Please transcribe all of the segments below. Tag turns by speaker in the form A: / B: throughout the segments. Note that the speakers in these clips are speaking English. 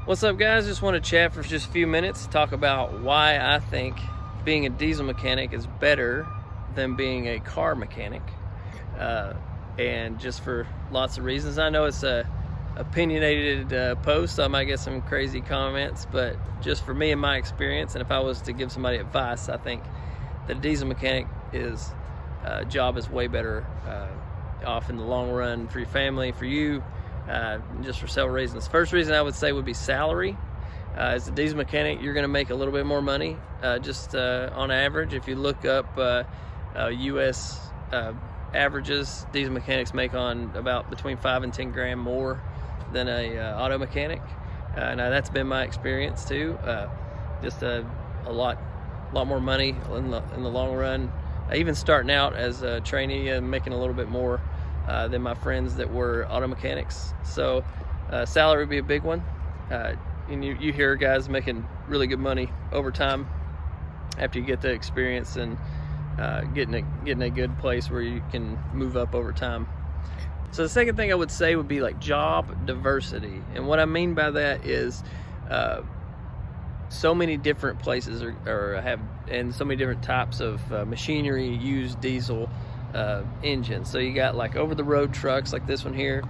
A: What's up, guys? Just want to chat for just a few minutes, talk about why I think being a diesel mechanic is better than being a car mechanic, and just for lots of reasons. I know it's a opinionated post, so I might get some crazy comments, but just for me and my experience, and if I was to give somebody advice, I think the diesel mechanic job is way better off in the long run for your family, for you, just for several reasons. First reason I would say would be salary. As a diesel mechanic, you're going to make a little bit more money, just on average. If you look up U.S. Averages, diesel mechanics make on about between 5 and 10 grand more than a auto mechanic. Now that's been my experience too. Just a lot more money in the long run. Even starting out as a trainee and making a little bit more than my friends that were auto mechanics. So salary would be a big one. And you hear guys making really good money over time after you get the experience and getting a good place where you can move up over time. So the second thing I would say would be like job diversity. And what I mean by that is so many different places and so many different types of machinery use diesel engines. So you got like over the road trucks like this one here.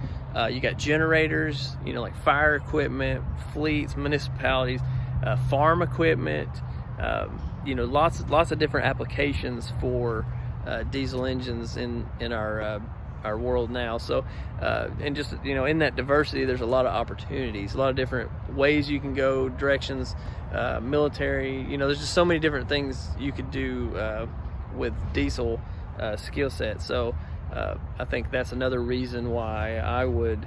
A: You got generators, like fire equipment, fleets, municipalities, farm equipment, lots of different applications for diesel engines in our world now. So and just in that diversity, there's a lot of opportunities, a lot of different ways you can go, directions, military. There's just so many different things you could do with diesel skill set. So I think that's another reason why I would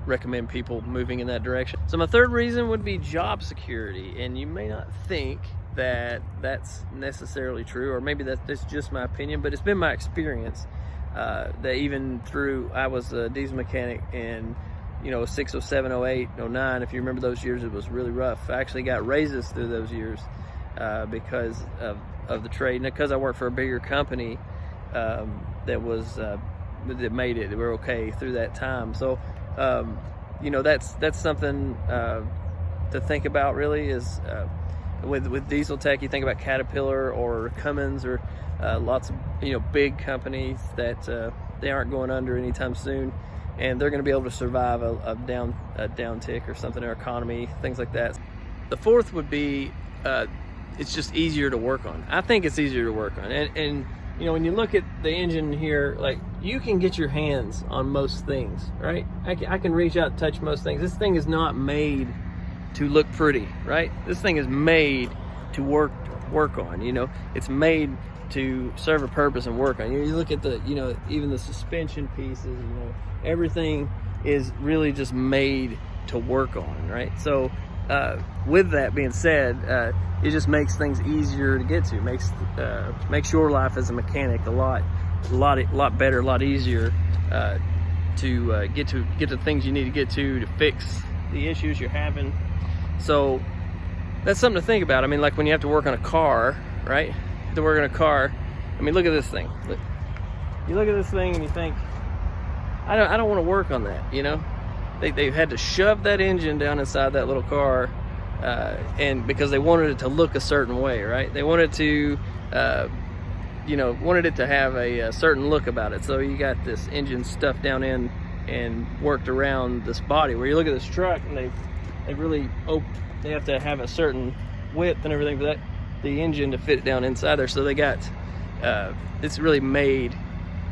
A: recommend people moving in that direction. So my third reason would be job security, and you may not think that that's necessarily true, or maybe that's just my opinion, but it's been my experience that even through, I was a diesel mechanic in 06, 07, 08, 09. If you remember those years, it was really rough. I actually got raises through those years because of the trade, and because I worked for a bigger company that made it. They were okay through that time. So that's something to think about. Really, is with diesel tech, you think about Caterpillar or Cummins or lots of big companies that they aren't going under anytime soon, and they're going to be able to survive a downtick or something in our economy, things like that. The fourth would be it's just easier to work on. I think it's easier to work on, and when you look at the engine here, like, you can get your hands on most things, right? I can reach out and touch most things. This thing is not made to look pretty, right? This thing is made to work on. It's made to serve a purpose and work on. You look at the, even the suspension pieces, everything is really just made to work on, right? So with that being said, it just makes things easier to get to. Makes your life as a mechanic a lot better, a lot easier to get to things you need to get to fix the issues you're having. So that's something to think about. I mean, like when you have to work on a car, right? To work on a car, I mean, look at this thing. You look at this thing and you think, I don't want to work on that. They've had to shove that engine down inside that little car, and because they wanted it to look a certain way, right? They wanted to, wanted it to have a certain look about it. So you got this engine stuffed down in and worked around this body. Where you look at this truck, and they really they have to have a certain width and everything for the engine to fit down inside there. So they got it's really made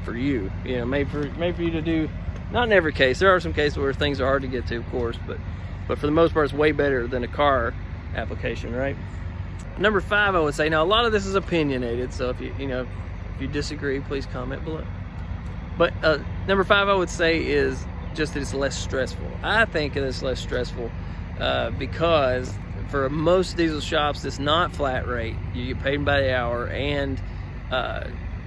A: for you, made for you to do. Not in every case. There are some cases where things are hard to get to, of course, but for the most part, it's way better than a car application, right? Number 5, I would say, now a lot of this is opinionated, so if you disagree, please comment below. But number 5, I would say, is just that it's less stressful. I think that it's less stressful because for most diesel shops, it's not flat rate. You get paid by the hour, and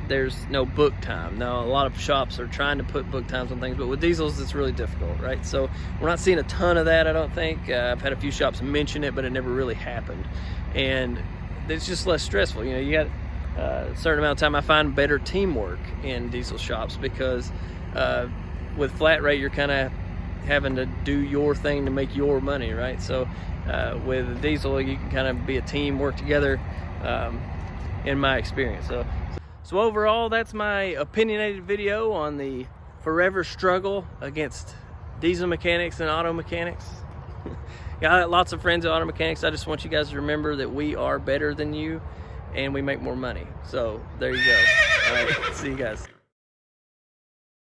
A: there's no book time. Now, a lot of shops are trying to put book times on things, but with diesels, it's really difficult, right? So we're not seeing a ton of that, I don't think. I've had a few shops mention it, but it never really happened. And it's just less stressful. You got a certain amount of time. I find better teamwork in diesel shops because with flat rate, you're kind of having to do your thing to make your money, right? So with diesel, you can kind of be a team, work together, in my experience. So overall, that's my opinionated video on the forever struggle against diesel mechanics and auto mechanics. Got lots of friends in auto mechanics. I just want you guys to remember that we are better than you and we make more money. So there you go. All right, see you guys.